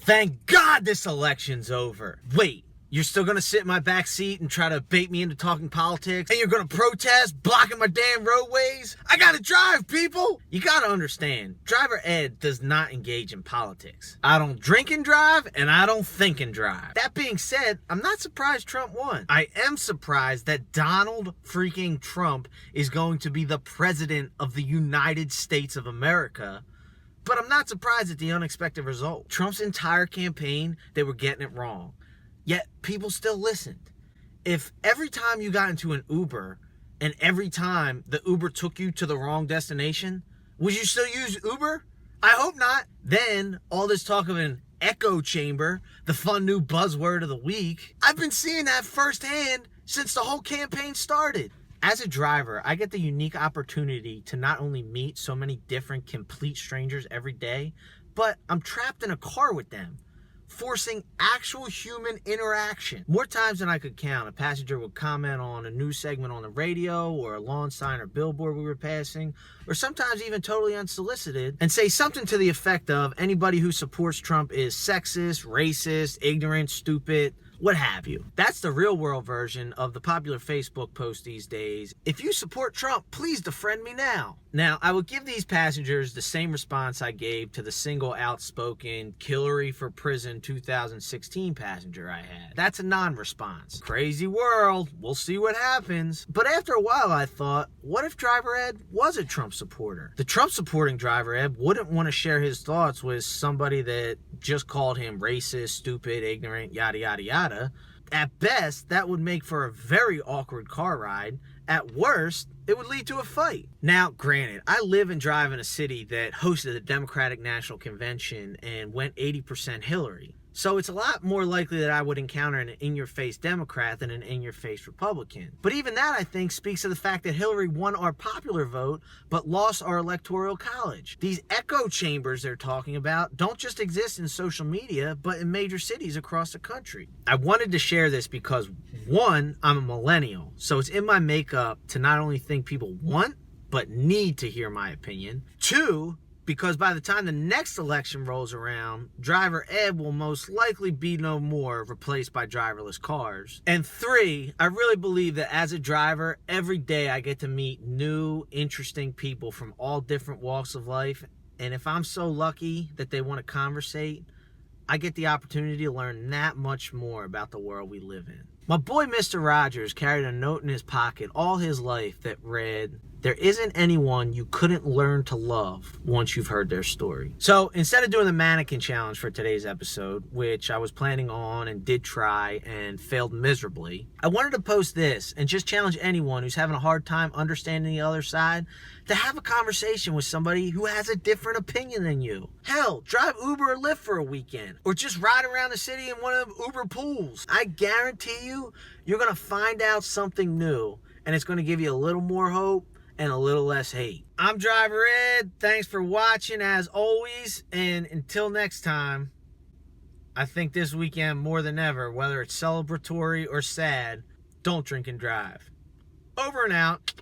Thank God this election's over. Wait, you're still gonna sit in my back seat and try to bait me into talking politics? And you're gonna protest, blocking my damn roadways? I gotta drive, people! You gotta understand, driver ed does not engage in politics. I don't drink and drive, and I don't think and drive. That being said, I'm not surprised Trump won. I am surprised that Donald freaking Trump is going to be the president of the United States of America. But I'm not surprised at the unexpected result. Trump's entire campaign, they were getting it wrong. Yet people still listened. If every time you got into an Uber and every time the Uber took you to the wrong destination, would you still use Uber? I hope not. Then all this talk of an echo chamber, the fun new buzzword of the week, I've been seeing that firsthand since the whole campaign started. As a driver, I get the unique opportunity to not only meet so many different complete strangers every day, but I'm trapped in a car with them, forcing actual human interaction. More times than I could count, a passenger would comment on a news segment on the radio or a lawn sign or billboard we were passing, or sometimes even totally unsolicited, and say something to the effect of anybody who supports Trump is sexist, racist, ignorant, stupid, what have you. That's the real world version of the popular Facebook post these days. If you support Trump, please defriend me now. Now, I would give these passengers the same response I gave to the single outspoken Hillary for Prison 2016 passenger I had. That's a non-response. Crazy world. We'll see what happens. But after a while, I thought, what if driver ed was a Trump supporter? The Trump supporting driver ed wouldn't want to share his thoughts with somebody that just called him racist, stupid, ignorant, yada, yada, yada. At best, that would make for a very awkward car ride. At worst, it would lead to a fight. Now, granted, I live and drive in a city that hosted the Democratic National Convention and went 80% Hillary. So it's a lot more likely that I would encounter an in-your-face Democrat than an in-your-face Republican. But even that, I think, speaks to the fact that Hillary won our popular vote, but lost our electoral college. These echo chambers they're talking about don't just exist in social media, but in major cities across the country. I wanted to share this because, one, I'm a millennial, so it's in my makeup to not only think people want, but need to hear my opinion. Two, because by the time the next election rolls around, driver ed will most likely be no more, replaced by driverless cars. And three, I really believe that as a driver, every day I get to meet new, interesting people from all different walks of life. And if I'm so lucky that they want to conversate, I get the opportunity to learn that much more about the world we live in. My boy Mr. Rogers carried a note in his pocket all his life that read, "There isn't anyone you couldn't learn to love once you've heard their story." So instead of doing the mannequin challenge for today's episode, which I was planning on and did try and failed miserably, I wanted to post this and just challenge anyone who's having a hard time understanding the other side to have a conversation with somebody who has a different opinion than you. Hell, drive Uber or Lyft for a weekend, or just ride around the city in one of them Uber pools. I guarantee you're going to find out something new, and it's going to give you a little more hope and a little less hate. I'm Driver Ed. Thanks for watching as always. And until next time, I think this weekend more than ever, whether it's celebratory or sad, don't drink and drive. Over and out.